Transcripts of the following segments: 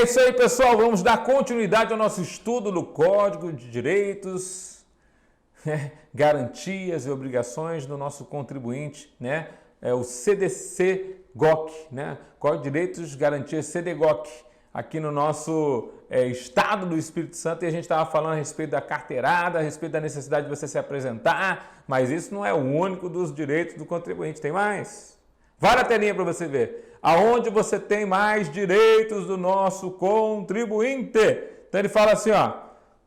isso aí, pessoal. Vamos dar continuidade ao nosso estudo do Código de Direitos, Garantias e Obrigações do nosso contribuinte, né? É o CDC-GOC, né? Código de Direitos, Garantias, CDGOC, aqui no nosso estado do Espírito Santo, e a gente estava falando a respeito da carteirada, a respeito da necessidade de você se apresentar, mas isso não é o único dos direitos do contribuinte, tem mais. Vai na telinha para você ver aonde você tem mais direitos do nosso contribuinte. Então ele fala assim, ó,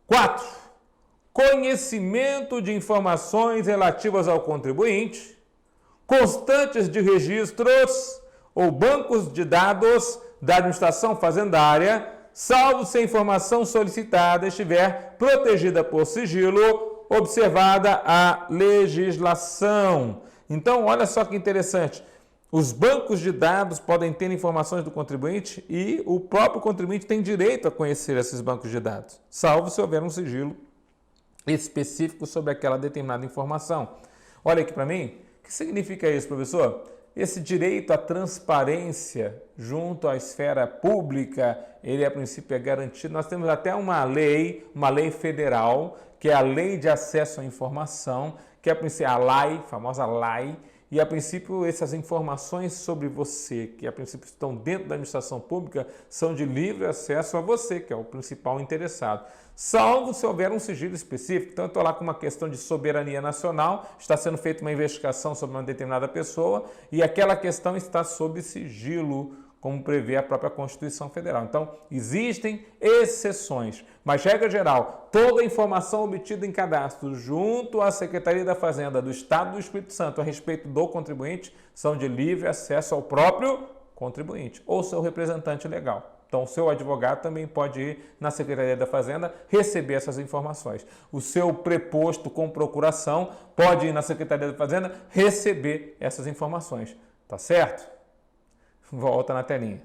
4. Conhecimento de informações relativas ao contribuinte, constantes de registros ou bancos de dados da administração fazendária, salvo se a informação solicitada estiver protegida por sigilo, observada a legislação. Então, olha só que interessante. Os bancos de dados podem ter informações do contribuinte e o próprio contribuinte tem direito a conhecer esses bancos de dados, salvo se houver um sigilo específico sobre aquela determinada informação. Olha aqui para mim, o que significa isso, professor? Esse direito à transparência junto à esfera pública, ele a princípio é garantido. Nós temos até uma lei federal, que é a Lei de Acesso à Informação, que é a LAI, a famosa LAI, e a princípio essas informações sobre você, que a princípio estão dentro da administração pública, são de livre acesso a você, que é o principal interessado, salvo se houver um sigilo específico. Então eu estou lá com uma questão de soberania nacional, está sendo feita uma investigação sobre uma determinada pessoa e aquela questão está sob sigilo, como prevê a própria Constituição Federal. Então, existem exceções, mas, regra geral, toda a informação obtida em cadastro junto à Secretaria da Fazenda do Estado do Espírito Santo a respeito do contribuinte são de livre acesso ao próprio contribuinte ou seu representante legal. Então, o seu advogado também pode ir na Secretaria da Fazenda receber essas informações. O seu preposto com procuração pode ir na Secretaria da Fazenda receber essas informações. Tá certo? Volta na telinha.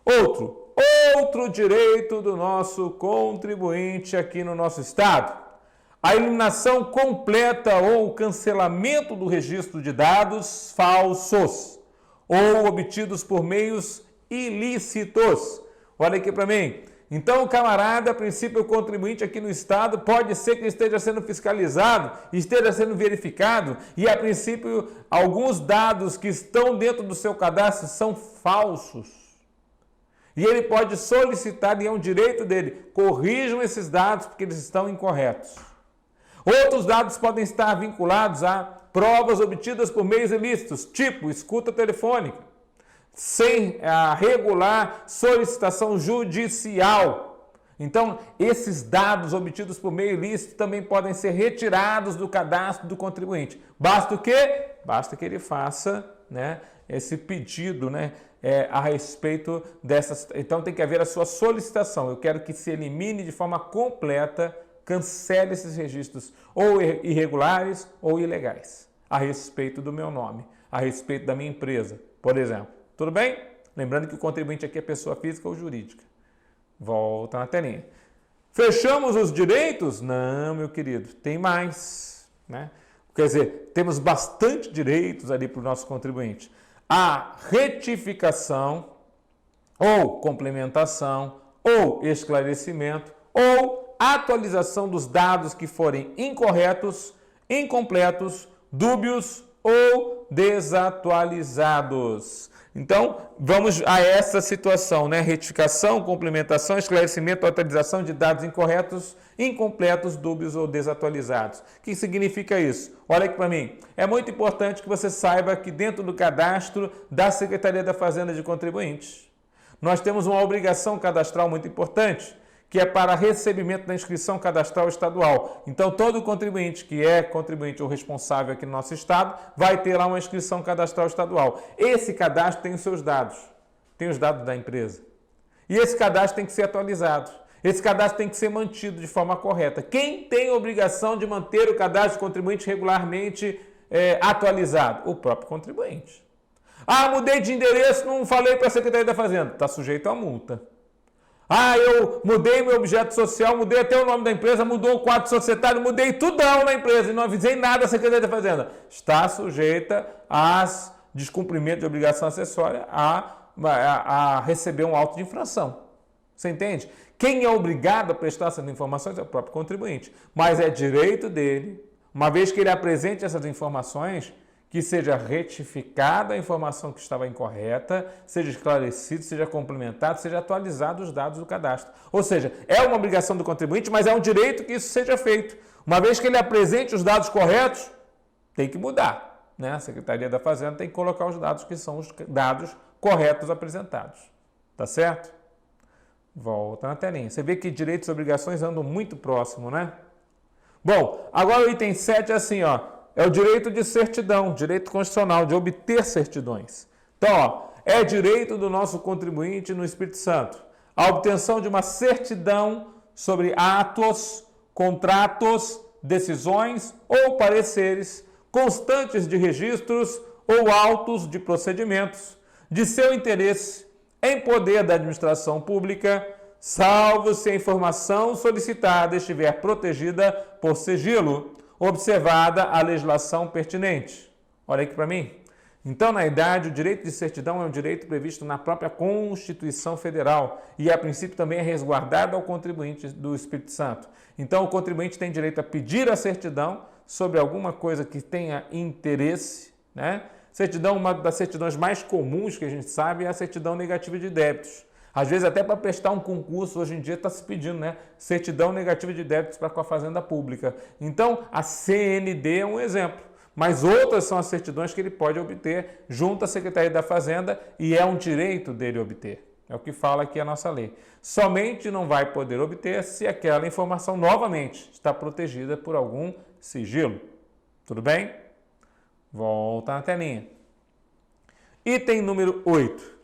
Outro direito do nosso contribuinte aqui no nosso estado. A eliminação completa ou cancelamento do registro de dados falsos ou obtidos por meios ilícitos. Olha aqui para mim. Então, o camarada, a princípio, o contribuinte aqui no estado, pode ser que esteja sendo fiscalizado, esteja sendo verificado, e a princípio, alguns dados que estão dentro do seu cadastro são falsos. E ele pode solicitar, e é um direito dele, corrijam esses dados porque eles estão incorretos. Outros dados podem estar vinculados a provas obtidas por meios ilícitos, tipo escuta telefônica, sem a regular solicitação judicial. Então, esses dados obtidos por meio ilícito também podem ser retirados do cadastro do contribuinte. Basta o quê? Basta que ele faça, né, esse pedido, né, a respeito dessas. Então, tem que haver a sua solicitação. Eu quero que se elimine de forma completa, cancele esses registros ou irregulares ou ilegais a respeito do meu nome, a respeito da minha empresa, por exemplo. Tudo bem? Lembrando que o contribuinte aqui é pessoa física ou jurídica. Volta na telinha. Fechamos os direitos? Não, meu querido, tem mais, né? Quer dizer, temos bastante direitos ali para o nosso contribuinte. A retificação, ou complementação, ou esclarecimento, ou atualização dos dados que forem incorretos, incompletos, dúbios ou desatualizados. Então, vamos a essa situação, né? Retificação, complementação, esclarecimento, atualização de dados incorretos, incompletos, dúbios ou desatualizados. O que significa isso? Olha aqui para mim. É muito importante que você saiba que dentro do cadastro da Secretaria da Fazenda de Contribuintes, nós temos uma obrigação cadastral muito importante, que é para recebimento da inscrição cadastral estadual. Então, todo contribuinte que é contribuinte ou responsável aqui no nosso estado vai ter lá uma inscrição cadastral estadual. Esse cadastro tem os seus dados, tem os dados da empresa. E esse cadastro tem que ser atualizado. Esse cadastro tem que ser mantido de forma correta. Quem tem a obrigação de manter o cadastro de contribuinte regularmente atualizado? O próprio contribuinte. Ah, mudei de endereço, não falei para a Secretaria da Fazenda. Está sujeito a multa. Ah, eu mudei meu objeto social, mudei até o nome da empresa, mudou o quadro societário, mudei tudão na empresa e não avisei nada à Secretaria da Fazenda. Está sujeita a descumprimento de obrigação acessória a receber um auto de infração. Você entende? Quem é obrigado a prestar essas informações é o próprio contribuinte. Mas é direito dele, uma vez que ele apresente essas informações, que seja retificada a informação que estava incorreta, seja esclarecido, seja complementado, seja atualizado os dados do cadastro. Ou seja, é uma obrigação do contribuinte, mas é um direito que isso seja feito. Uma vez que ele apresente os dados corretos, tem que mudar, né? A Secretaria da Fazenda tem que colocar os dados que são os dados corretos apresentados. Tá certo? Volta na telinha. Você vê que direitos e obrigações andam muito próximo, né? Bom, agora o item 7 é assim, ó. É o direito de certidão, direito constitucional, de obter certidões. Então, ó, é direito do nosso contribuinte no Espírito Santo a obtenção de uma certidão sobre atos, contratos, decisões ou pareceres constantes de registros ou autos de procedimentos de seu interesse em poder da administração pública, salvo se a informação solicitada estiver protegida por sigilo, observada a legislação pertinente. Olha aqui para mim. Então, na verdade, o direito de certidão é um direito previsto na própria Constituição Federal e, a princípio, também é resguardado ao contribuinte do Espírito Santo. Então, o contribuinte tem direito a pedir a certidão sobre alguma coisa que tenha interesse, né? Certidão, uma das certidões mais comuns que a gente sabe é a certidão negativa de débitos. Às vezes, até para prestar um concurso, hoje em dia está se pedindo, né? Certidão negativa de débitos para com a Fazenda Pública. Então, a CND é um exemplo. Mas outras são as certidões que ele pode obter junto à Secretaria da Fazenda e é um direito dele obter. É o que fala aqui a nossa lei. Somente não vai poder obter se aquela informação, novamente, está protegida por algum sigilo. Tudo bem? Volta na telinha. Item número 8.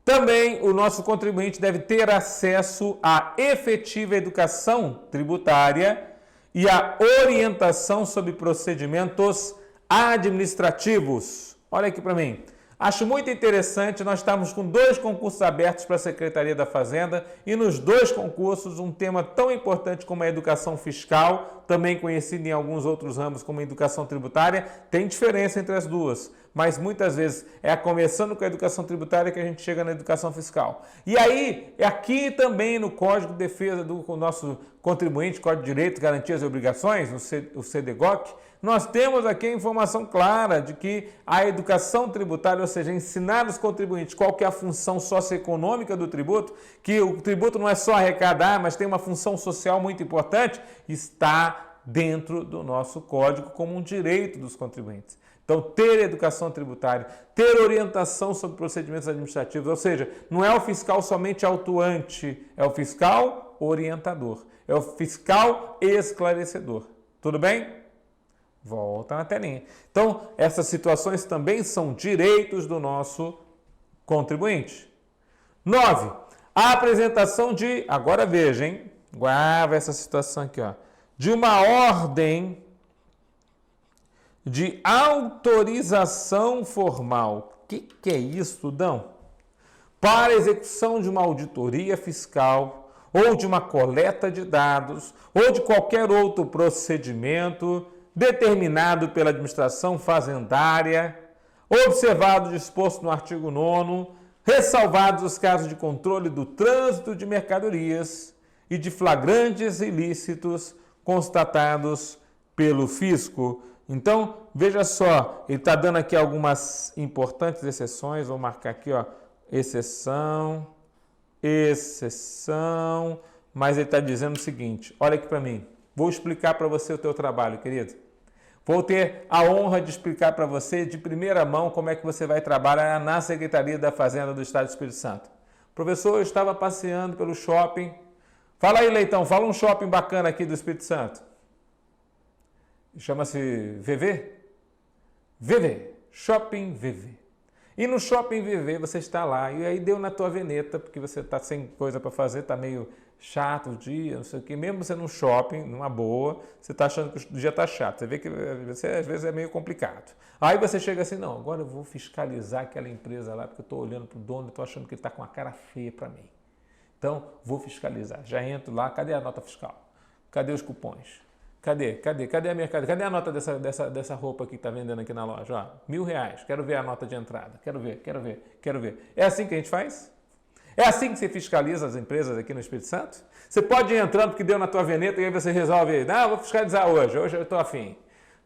Também o nosso contribuinte deve ter acesso à efetiva educação tributária e à orientação sobre procedimentos administrativos. Olha aqui para mim. Acho muito interessante, nós estamos com 2 concursos abertos para a Secretaria da Fazenda e nos 2 concursos um tema tão importante como a educação fiscal, também conhecido em alguns outros ramos como a educação tributária, tem diferença entre as duas, mas muitas vezes é começando com a educação tributária que a gente chega na educação fiscal. E aí, aqui também no Código de Defesa do nosso contribuinte, Código de Direitos, Garantias e Obrigações, o CDGOC, nós temos aqui a informação clara de que a educação tributária, ou seja, ensinar os contribuintes qual que é a função socioeconômica do tributo, que o tributo não é só arrecadar, mas tem uma função social muito importante, está dentro do nosso código como um direito dos contribuintes. Então, ter educação tributária, ter orientação sobre procedimentos administrativos, ou seja, não é o fiscal somente autuante, é o fiscal orientador, é o fiscal esclarecedor. Tudo bem? Volta na telinha. Então, essas situações também são direitos do nosso contribuinte. 9. A apresentação de, agora veja, hein? Guarda essa situação aqui, ó. De uma ordem de autorização formal. O que é isso, Dão? Para execução de uma auditoria fiscal, ou de uma coleta de dados, ou de qualquer outro procedimento determinado pela administração fazendária, observado o disposto no artigo 9º, ressalvados os casos de controle do trânsito de mercadorias e de flagrantes ilícitos constatados pelo fisco. Então, veja só, ele está dando aqui algumas importantes exceções, vou marcar aqui, ó, exceção, mas ele está dizendo o seguinte, olha aqui para mim, vou explicar para você o teu trabalho, querido. Vou ter a honra de explicar para você de primeira mão como é que você vai trabalhar na Secretaria da Fazenda do Estado do Espírito Santo. Professor, eu estava passeando pelo shopping. Fala aí, Leitão, fala um shopping bacana aqui do Espírito Santo. Chama-se VV? VV, Shopping VV. E no Shopping VV você está lá, e aí deu na tua veneta, porque você está sem coisa para fazer, está meio chato o dia, não sei o quê. Mesmo você no shopping, numa boa, você está achando que o dia está chato. Você vê que você, às vezes é meio complicado. Aí você chega assim, não, agora eu vou fiscalizar aquela empresa lá, porque eu estou olhando para o dono e estou achando que ele está com uma cara feia para mim. Então, vou fiscalizar. Já entro lá, cadê a nota fiscal? Cadê os cupons? Cadê a mercadoria? Cadê a nota dessa roupa que está vendendo aqui na loja? Ó, R$1.000. Quero ver a nota de entrada. Quero ver. É assim que a gente faz? É assim que você fiscaliza as empresas aqui no Espírito Santo? Você pode ir entrando porque deu na tua veneta e aí você resolve, não, vou fiscalizar hoje eu estou afim.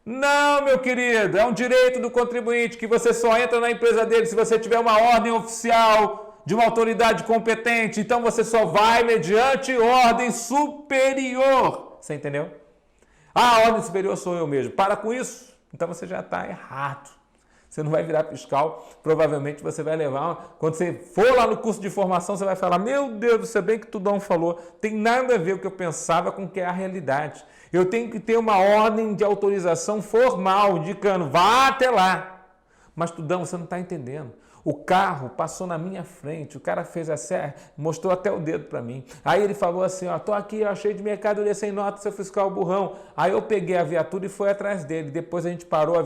Não, meu querido, é um direito do contribuinte que você só entra na empresa dele se você tiver uma ordem oficial de uma autoridade competente. Então você só vai mediante ordem superior. Você entendeu? A ordem superior sou eu mesmo. Para com isso. Então você já está errado. Você não vai virar fiscal, provavelmente você vai levar... Quando você for lá no curso de formação, você vai falar, meu Deus do céu, bem que Tudão falou, tem nada a ver o que eu pensava com o que é a realidade. Eu tenho que ter uma ordem de autorização formal, indicando, vá até lá. Mas Tudão, você não está entendendo. O carro passou na minha frente, o cara fez a serra, mostrou até o dedo para mim. Aí ele falou assim, ó, tô aqui, ó, cheio de mercadoria sem nota, seu fiscal burrão. Aí eu peguei a viatura e fui atrás dele. Depois a gente parou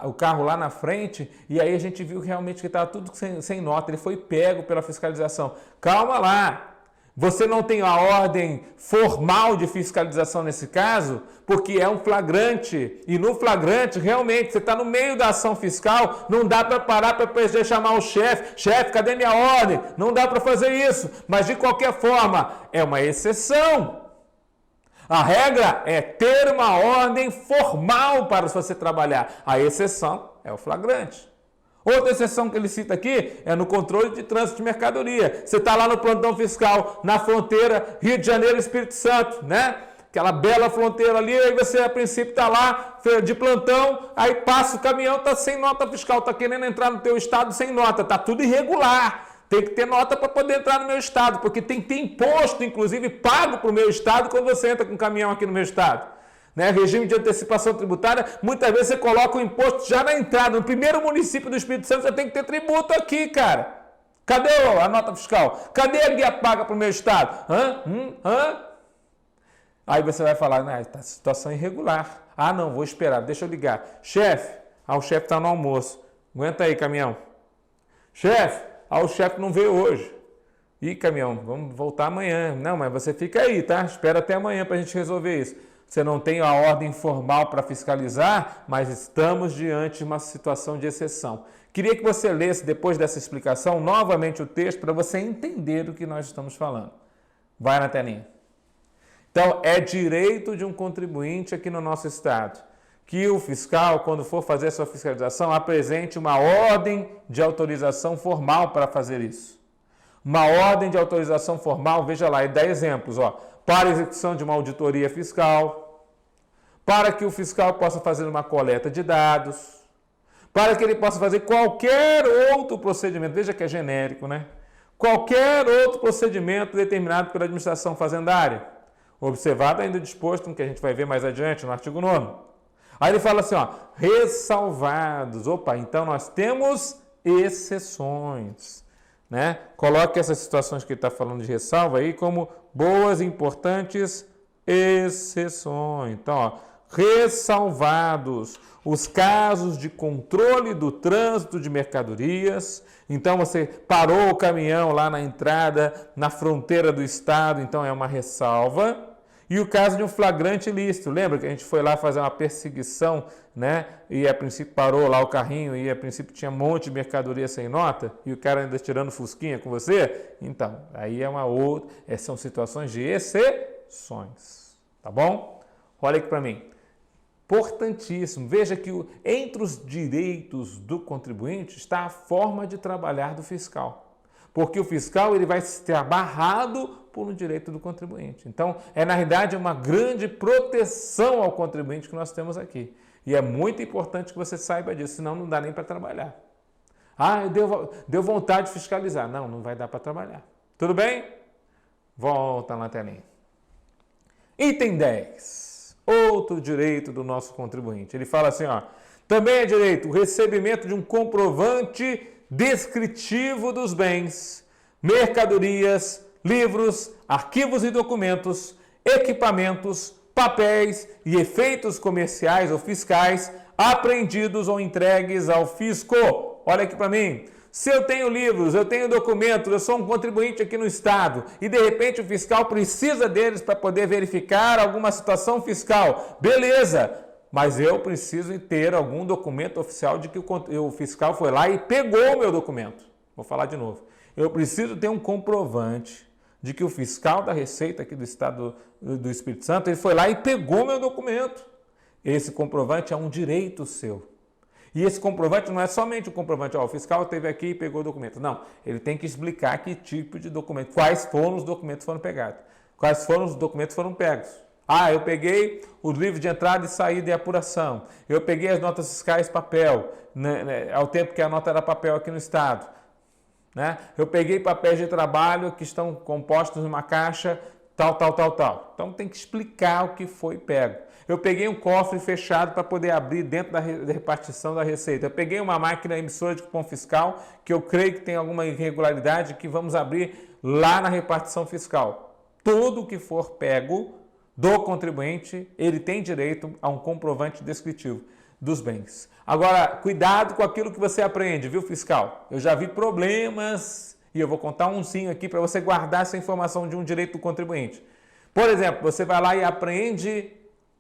o carro lá na frente e aí a gente viu realmente que estava tudo sem nota. Ele foi pego pela fiscalização. Calma lá. Você não tem a ordem formal de fiscalização nesse caso, porque é um flagrante. E no flagrante, realmente, você está no meio da ação fiscal, não dá para parar para poder chamar o chefe. Chefe, cadê minha ordem? Não dá para fazer isso. Mas, de qualquer forma, é uma exceção. A regra é ter uma ordem formal para você trabalhar. A exceção é o flagrante. Outra exceção que ele cita aqui é no controle de trânsito de mercadoria. Você está lá no plantão fiscal, na fronteira Rio de Janeiro e Espírito Santo, né? Aquela bela fronteira ali, aí você a princípio está lá de plantão, aí passa o caminhão, está sem nota fiscal, está querendo entrar no teu estado sem nota, está tudo irregular. Tem que ter nota para poder entrar no meu estado, porque tem que ter imposto, inclusive, pago para o meu estado quando você entra com um caminhão aqui no meu estado. Né? Regime de antecipação tributária, muitas vezes você coloca o imposto já na entrada. No primeiro município do Espírito Santo você tem que ter tributo aqui, cara. Cadê a nota fiscal? Cadê a guia paga para o meu estado? Aí você vai falar, né, tá situação irregular. Ah, não, vou esperar, deixa eu ligar. Chefe, o chefe está no almoço. Aguenta aí, caminhão. Chefe, o chefe não veio hoje. Ih, caminhão, vamos voltar amanhã. Não, mas você fica aí, tá? Espera até amanhã para a gente resolver isso. Você não tem a ordem formal para fiscalizar, mas estamos diante de uma situação de exceção. Queria que você lesse, depois dessa explicação, novamente o texto para você entender o que nós estamos falando. Vai na telinha. Então, é direito de um contribuinte aqui no nosso estado que o fiscal, quando for fazer a sua fiscalização, apresente uma ordem de autorização formal para fazer isso. Uma ordem de autorização formal, veja lá, e dá exemplos, ó. Para a execução de uma auditoria fiscal, para que o fiscal possa fazer uma coleta de dados, para que ele possa fazer qualquer outro procedimento, veja que é genérico, né? Qualquer outro procedimento determinado pela administração fazendária, observado ainda disposto no que a gente vai ver mais adiante, no artigo 9º. Aí ele fala assim, ó, ressalvados. Opa, então nós temos exceções. Né? Coloque essas situações que ele está falando de ressalva aí como boas e importantes exceções. Então, ó, ressalvados os casos de controle do trânsito de mercadorias. Então, você parou o caminhão lá na entrada, na fronteira do estado, então é uma ressalva. E o caso de um flagrante ilícito, lembra que a gente foi lá fazer uma perseguição, né? E a princípio parou lá o carrinho e a princípio tinha um monte de mercadoria sem nota e o cara ainda tirando fusquinha com você? Então, aí é uma outra, são situações de exceções, tá bom? Olha aqui para mim. Importantíssimo, veja que entre os direitos do contribuinte está a forma de trabalhar do fiscal. Porque o fiscal ele vai estar barrado por um direito do contribuinte. Então, na realidade, uma grande proteção ao contribuinte que nós temos aqui. E é muito importante que você saiba disso, senão não dá nem para trabalhar. Ah, deu vontade de fiscalizar. Não, não vai dar para trabalhar. Tudo bem? Volta na telinha. Item 10. Outro direito do nosso contribuinte. Ele fala assim, ó, também é direito o recebimento de um comprovante descritivo dos bens, mercadorias, livros, arquivos e documentos, equipamentos, papéis e efeitos comerciais ou fiscais apreendidos ou entregues ao fisco. Olha aqui para mim. Se eu tenho livros, eu tenho documentos, eu sou um contribuinte aqui no estado e de repente o fiscal precisa deles para poder verificar alguma situação fiscal, beleza, mas eu preciso ter algum documento oficial de que o fiscal foi lá e pegou o meu documento. Vou falar de novo. Eu preciso ter um comprovante de que o fiscal da Receita aqui do Estado do Espírito Santo, ele foi lá e pegou meu documento. Esse comprovante é um direito seu. E esse comprovante não é somente o comprovante, o fiscal esteve aqui e pegou o documento. Não, ele tem que explicar que tipo de documento, quais foram os documentos que foram pegados, quais foram os documentos que foram pegos. Ah, eu peguei os livros de entrada e saída e apuração, eu peguei as notas fiscais papel, né, ao tempo que a nota era papel aqui no Estado. Né? Eu peguei papéis de trabalho que estão compostos numa caixa, tal. Então tem que explicar o que foi pego. Eu peguei um cofre fechado para poder abrir dentro da repartição da Receita. Eu peguei uma máquina emissora de cupom fiscal que eu creio que tem alguma irregularidade que vamos abrir lá na repartição fiscal. Tudo que for pego do contribuinte, ele tem direito a um comprovante descritivo dos bens. Agora, cuidado com aquilo que você aprende, viu, fiscal? Eu já vi problemas e eu vou contar umzinho aqui para você guardar essa informação de um direito do contribuinte. Por exemplo, você vai lá e apreende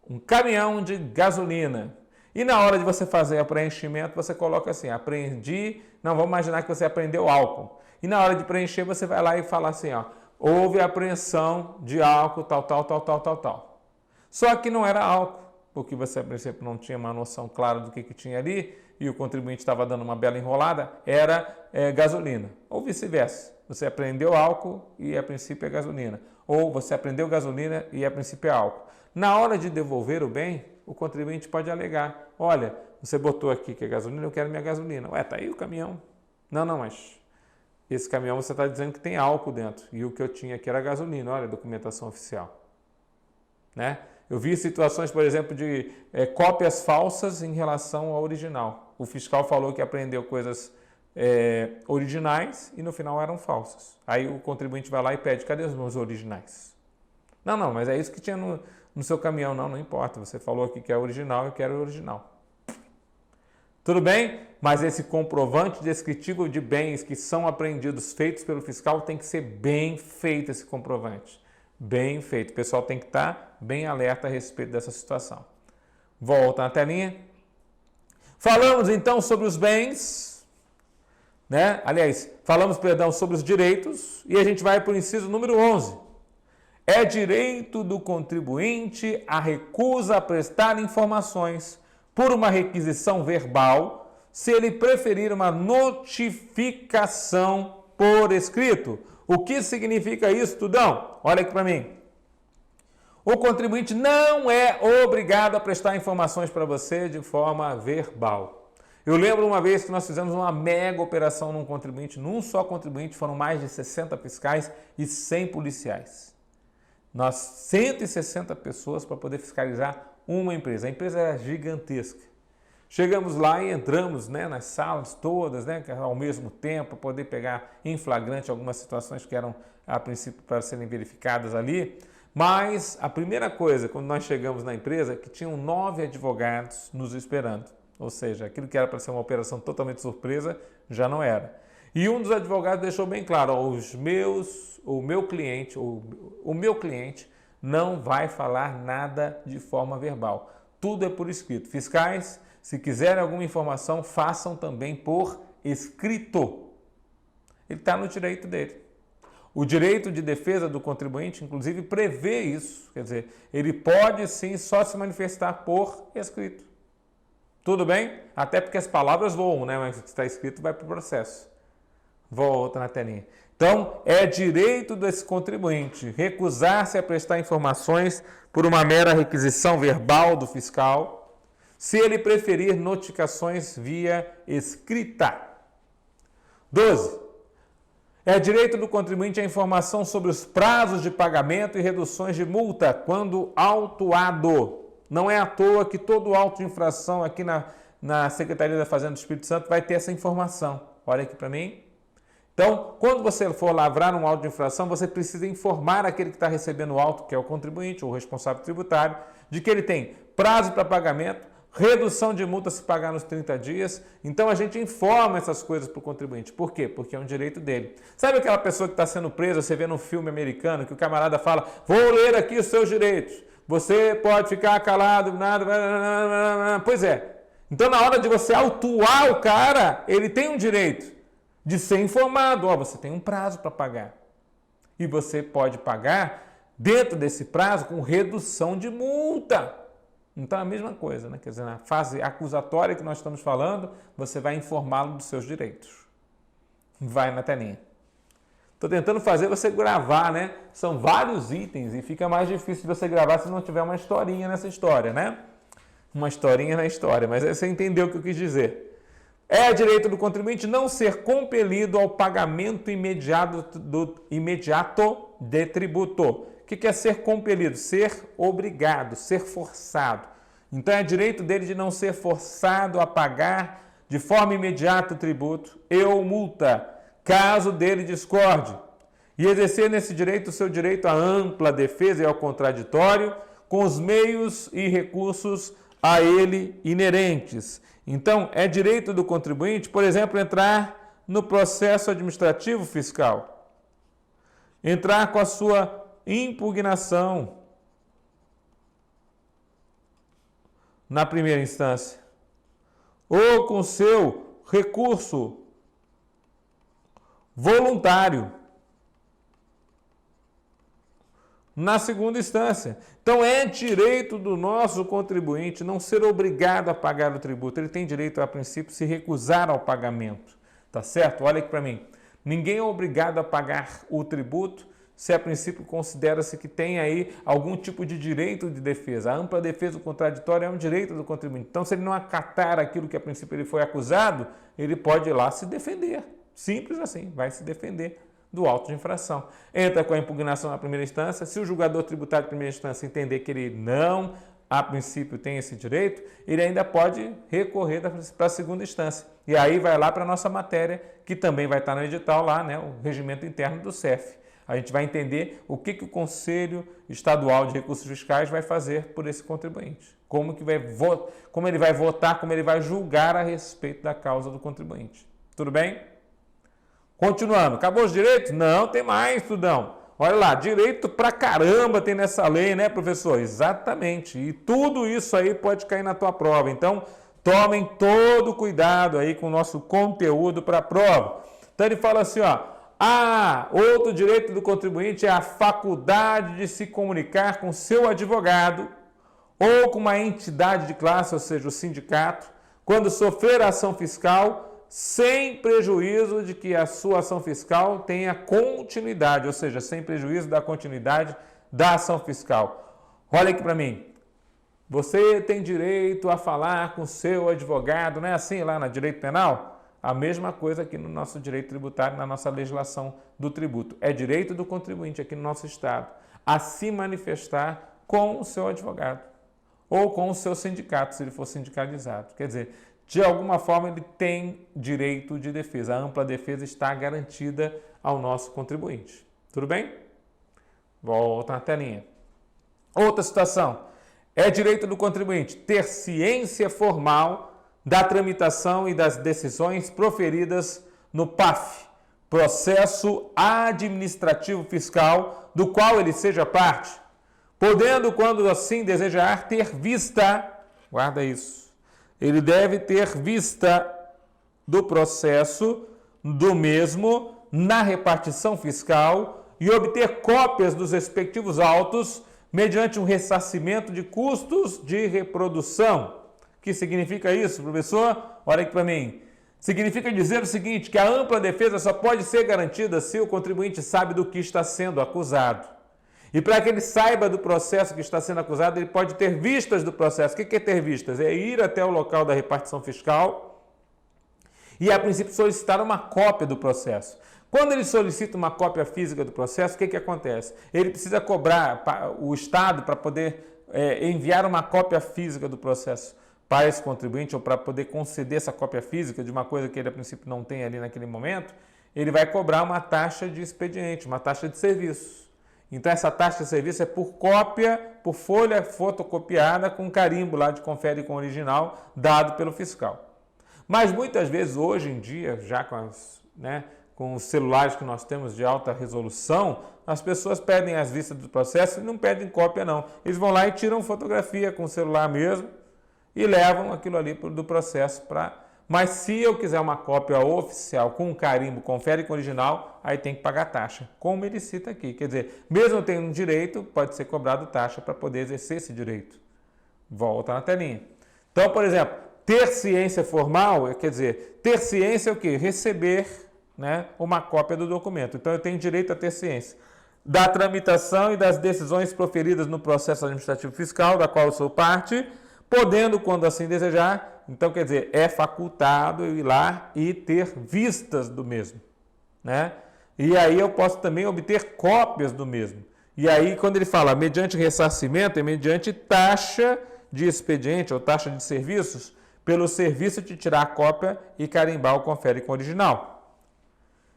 um caminhão de gasolina. E na hora de você fazer o preenchimento, você coloca assim, apreendi, não, vamos imaginar que você aprendeu álcool. E na hora de preencher, você vai lá e fala assim, ó, houve apreensão de álcool, tal. Só que não era álcool, porque você, a princípio, não tinha uma noção clara do que tinha ali, e o contribuinte estava dando uma bela enrolada, era gasolina. Ou vice-versa, você aprendeu álcool e a princípio é gasolina. Ou você aprendeu gasolina e a princípio é álcool. Na hora de devolver o bem, o contribuinte pode alegar, olha, você botou aqui que é gasolina, eu quero minha gasolina. Ué, tá aí o caminhão. Não, mas esse caminhão você está dizendo que tem álcool dentro, e o que eu tinha aqui era gasolina, olha a documentação oficial. Né? Eu vi situações, por exemplo, de cópias falsas em relação ao original. O fiscal falou que apreendeu coisas originais e no final eram falsas. Aí o contribuinte vai lá e pede, cadê os meus originais? Não, mas é isso que tinha no seu caminhão. Não importa, você falou aqui que é original, eu quero o original. Tudo bem? Mas esse comprovante descritivo de bens que são apreendidos, feitos pelo fiscal, tem que ser bem feito esse comprovante. Bem feito. O pessoal tem que estar bem alerta a respeito dessa situação. Volta na telinha. Falamos então sobre os bens, né? Aliás, sobre os direitos e a gente vai para o inciso número 11. É direito do contribuinte a recusa a prestar informações por uma requisição verbal, se ele preferir uma notificação por escrito. O que significa isso, Tudão? Olha aqui para mim. O contribuinte não é obrigado a prestar informações para você de forma verbal. Eu lembro uma vez que nós fizemos uma mega operação num só contribuinte, foram mais de 60 fiscais e 100 policiais. Nós 160 pessoas para poder fiscalizar uma empresa. A empresa era gigantesca. Chegamos lá e entramos, né, nas salas todas, né, ao mesmo tempo, para poder pegar em flagrante algumas situações que eram, a princípio, para serem verificadas ali. Mas a primeira coisa, quando nós chegamos na empresa, que tinham 9 advogados nos esperando. Ou seja, aquilo que era para ser uma operação totalmente surpresa, já não era. E um dos advogados deixou bem claro, ó, o meu cliente não vai falar nada de forma verbal. Tudo é por escrito. Fiscais, se quiserem alguma informação, façam também por escrito. Ele está no direito dele. O direito de defesa do contribuinte, inclusive, prevê isso. Quer dizer, ele pode sim só se manifestar por escrito. Tudo bem? Até porque as palavras voam, né? Mas o que está escrito vai para o processo. Volta na telinha. Então, é direito desse contribuinte recusar-se a prestar informações por uma mera requisição verbal do fiscal, se ele preferir notificações via escrita. 12. É direito do contribuinte a informação sobre os prazos de pagamento e reduções de multa quando autuado. Não é à toa que todo auto de infração aqui na Secretaria da Fazenda do Espírito Santo vai ter essa informação. Olha aqui para mim. Então, quando você for lavrar um auto de infração, você precisa informar aquele que está recebendo o auto, que é o contribuinte ou o responsável tributário, de que ele tem prazo para pagamento, redução de multa se pagar nos 30 dias. Então, a gente informa essas coisas para o contribuinte. Por quê? Porque é um direito dele. Sabe aquela pessoa que está sendo presa, você vê num filme americano, que o camarada fala, vou ler aqui os seus direitos. Você pode ficar calado, nada... Pois é. Então, na hora de você autuar o cara, ele tem um direito de ser informado. Ó, você tem um prazo para pagar. E você pode pagar dentro desse prazo com redução de multa. Então é a mesma coisa, né? Quer dizer, na fase acusatória que nós estamos falando, você vai informá-lo dos seus direitos. Vai na telinha. Estou tentando fazer você gravar, né? São vários itens e fica mais difícil de você gravar se não tiver uma historinha nessa história, né? Uma historinha na história, mas aí você entendeu o que eu quis dizer. É direito do contribuinte não ser compelido ao pagamento imediato de tributo. O que é ser compelido? Ser obrigado, ser forçado. Então é direito dele de não ser forçado a pagar de forma imediata o tributo e ou multa, caso dele discorde, e exercer nesse direito o seu direito à ampla defesa e ao contraditório, com os meios e recursos a ele inerentes. Então, é direito do contribuinte, por exemplo, entrar no processo administrativo fiscal, entrar com a sua impugnação na primeira instância, ou com seu recurso voluntário na segunda instância. Então é direito do nosso contribuinte não ser obrigado a pagar o tributo. Ele tem direito, a princípio, se recusar ao pagamento. Tá certo? Olha aqui para mim. Ninguém é obrigado a pagar o tributo se a princípio considera-se que tem aí algum tipo de direito de defesa. A ampla defesa do contraditório é um direito do contribuinte. Então, se ele não acatar aquilo que a princípio ele foi acusado, ele pode ir lá se defender. Simples assim, vai se defender do auto de infração. Entra com a impugnação na primeira instância. Se o julgador tributário de primeira instância entender que ele não, a princípio, tem esse direito, ele ainda pode recorrer para a segunda instância. E aí vai lá para a nossa matéria, que também vai estar no edital lá, né, o regimento interno do CEF. A gente vai entender o que o Conselho Estadual de Recursos Fiscais vai fazer por esse contribuinte. Como ele vai votar, como ele vai julgar a respeito da causa do contribuinte. Tudo bem? Continuando, acabou os direitos? Não, tem mais, estudão. Olha lá, direito pra caramba tem nessa lei, né, professor? Exatamente. E tudo isso aí pode cair na tua prova. Então, tomem todo cuidado aí com o nosso conteúdo para a prova. Então, ele fala assim, ó. Outro direito do contribuinte é a faculdade de se comunicar com seu advogado ou com uma entidade de classe, ou seja, o sindicato, quando sofrer ação fiscal, sem prejuízo de que a sua ação fiscal tenha continuidade, ou seja, sem prejuízo da continuidade da ação fiscal. Olha aqui para mim. Você tem direito a falar com seu advogado, não é assim lá na direito penal? A mesma coisa aqui no nosso direito tributário, na nossa legislação do tributo. É direito do contribuinte aqui no nosso Estado a se manifestar com o seu advogado ou com o seu sindicato, se ele for sindicalizado. Quer dizer, de alguma forma ele tem direito de defesa. A ampla defesa está garantida ao nosso contribuinte. Tudo bem? Volta na telinha. Outra situação. É direito do contribuinte ter ciência formal da tramitação e das decisões proferidas no PAF, processo administrativo fiscal, do qual ele seja parte, podendo, quando assim desejar, ter vista, guarda isso, ele deve ter vista do processo do mesmo na repartição fiscal e obter cópias dos respectivos autos mediante um ressarcimento de custos de reprodução. O que significa isso, professor? Olha aqui para mim. Significa dizer o seguinte, que a ampla defesa só pode ser garantida se o contribuinte sabe do que está sendo acusado. E para que ele saiba do processo que está sendo acusado, ele pode ter vistas do processo. O que é ter vistas? É ir até o local da repartição fiscal e, a princípio, solicitar uma cópia do processo. Quando ele solicita uma cópia física do processo, o que acontece? Ele precisa cobrar o Estado para poder enviar uma cópia física do processo para esse contribuinte, ou para poder conceder essa cópia física de uma coisa que ele, a princípio, não tem ali naquele momento, ele vai cobrar uma taxa de expediente, uma taxa de serviço. Então, essa taxa de serviço é por cópia, por folha fotocopiada com carimbo lá de confere com original, dado pelo fiscal. Mas, muitas vezes, hoje em dia, já com os celulares que nós temos de alta resolução, as pessoas pedem as vistas do processo e não pedem cópia, não. Eles vão lá e tiram fotografia com o celular mesmo, e levam aquilo ali do processo para Mas se eu quiser uma cópia oficial com carimbo, confere com original, aí tem que pagar taxa, como ele cita aqui. Quer dizer, mesmo tendo um direito, pode ser cobrado taxa para poder exercer esse direito. Volta na telinha. Então, por exemplo, ter ciência formal, quer dizer, ter ciência é o quê? Receber, né, uma cópia do documento. Então, eu tenho direito a ter ciência da tramitação e das decisões proferidas no processo administrativo fiscal, da qual eu sou parte, podendo, quando assim desejar, então, quer dizer, é facultado eu ir lá e ter vistas do mesmo, né? E aí eu posso também obter cópias do mesmo. E aí, quando ele fala mediante ressarcimento, é mediante taxa de expediente ou taxa de serviços, pelo serviço de tirar a cópia e carimbar o confere com original.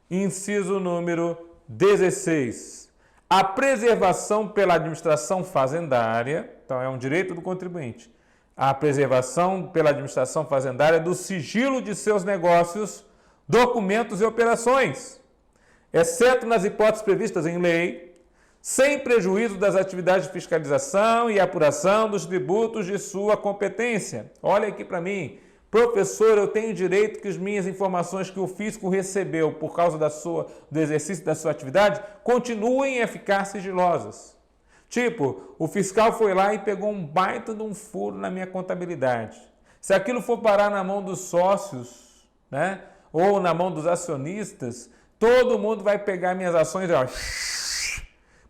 Inciso número 16. A preservação pela administração fazendária, então é um direito do contribuinte, a preservação pela administração fazendária do sigilo de seus negócios, documentos e operações, exceto nas hipóteses previstas em lei, sem prejuízo das atividades de fiscalização e apuração dos tributos de sua competência. Olha aqui para mim, professor, eu tenho direito que as minhas informações que o fisco recebeu por causa do exercício da sua atividade continuem a ficar sigilosas. Tipo, o fiscal foi lá e pegou um baita de um furo na minha contabilidade. Se aquilo for parar na mão dos sócios, né, ou na mão dos acionistas, todo mundo vai pegar minhas ações e ó,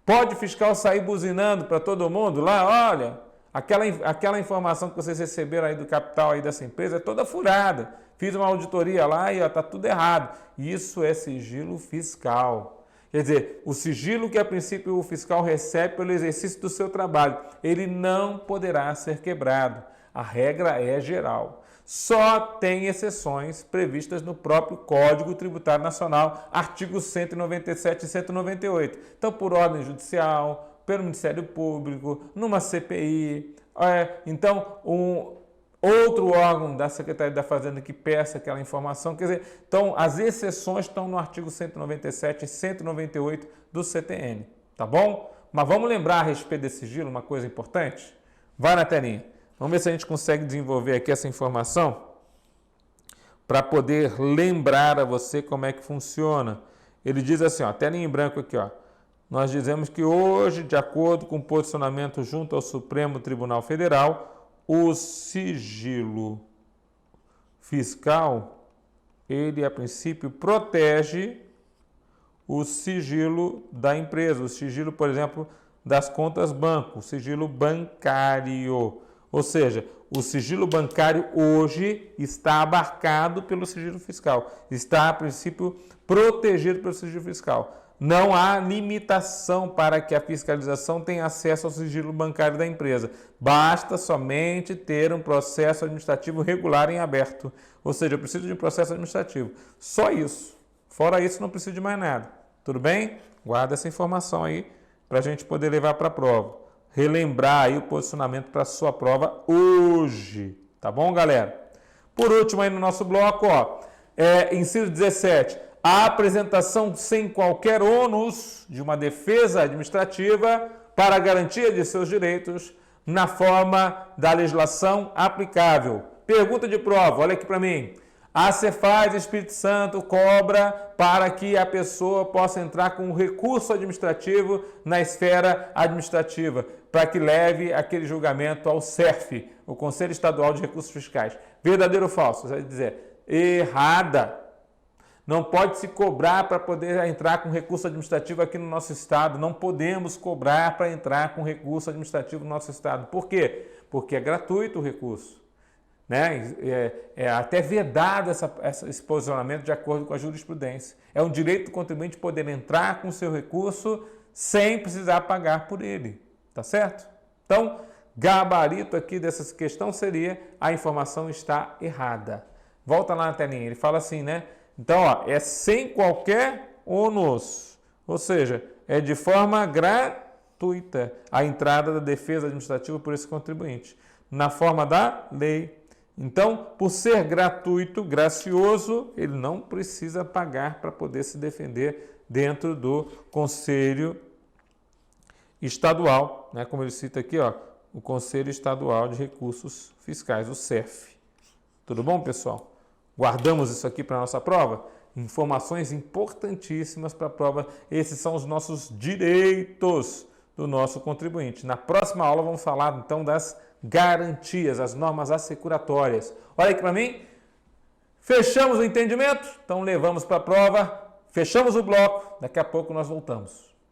pode o fiscal sair buzinando para todo mundo lá, olha, aquela informação que vocês receberam aí do capital aí dessa empresa é toda furada. Fiz uma auditoria lá e está tudo errado. Isso é sigilo fiscal. Quer dizer, o sigilo que a princípio o fiscal recebe pelo exercício do seu trabalho, ele não poderá ser quebrado. A regra é geral. Só tem exceções previstas no próprio Código Tributário Nacional, artigos 197 e 198. Então, por ordem judicial, pelo Ministério Público, numa CPI. Então, outro órgão da Secretaria da Fazenda que peça aquela informação. Quer dizer, então, as exceções estão no artigo 197 e 198 do CTN. Tá bom? Mas vamos lembrar a respeito desse sigilo, uma coisa importante? Vai na telinha. Vamos ver se a gente consegue desenvolver aqui essa informação para poder lembrar a você como é que funciona. Ele diz assim, ó, telinha em branco aqui, ó. Nós dizemos que hoje, de acordo com o posicionamento junto ao Supremo Tribunal Federal, o sigilo fiscal, ele a princípio protege o sigilo da empresa, o sigilo, por exemplo, das contas banco, o sigilo bancário. Ou seja, o sigilo bancário hoje está abarcado pelo sigilo fiscal, está a princípio protegido pelo sigilo fiscal. Não há limitação para que a fiscalização tenha acesso ao sigilo bancário da empresa. Basta somente ter um processo administrativo regular em aberto. Ou seja, eu preciso de um processo administrativo. Só isso. Fora isso, não preciso de mais nada. Tudo bem? Guarda essa informação aí para a gente poder levar para a prova. Relembrar aí o posicionamento para a sua prova hoje. Tá bom, galera? Por último aí no nosso bloco, ó, inciso 17. A apresentação sem qualquer ônus de uma defesa administrativa para a garantia de seus direitos na forma da legislação aplicável. Pergunta de prova, olha aqui para mim. A Cefaz Espírito Santo cobra para que a pessoa possa entrar com um recurso administrativo na esfera administrativa, para que leve aquele julgamento ao CERF, o Conselho Estadual de Recursos Fiscais. Verdadeiro ou falso? Você vai dizer, errada. Não pode se cobrar para poder entrar com recurso administrativo aqui no nosso estado. Não podemos cobrar para entrar com recurso administrativo no nosso estado. Por quê? Porque é gratuito o recurso. Né? É até vedado esse posicionamento de acordo com a jurisprudência. É um direito do contribuinte poder entrar com o seu recurso sem precisar pagar por ele. Tá certo? Então, gabarito aqui dessa questão seria a informação está errada. Volta lá na telinha. Ele fala assim, né? Então, ó, é sem qualquer ônus, ou seja, é de forma gratuita a entrada da defesa administrativa por esse contribuinte, na forma da lei. Então, por ser gratuito, gracioso, ele não precisa pagar para poder se defender dentro do Conselho Estadual, né? Como ele cita aqui, ó, o Conselho Estadual de Recursos Fiscais, o CERF. Tudo bom, pessoal? Guardamos isso aqui para a nossa prova? Informações importantíssimas para a prova. Esses são os nossos direitos do nosso contribuinte. Na próxima aula vamos falar então das garantias, as normas assecuratórias. Olha aqui para mim. Fechamos o entendimento? Então levamos para a prova, fechamos o bloco, daqui a pouco nós voltamos.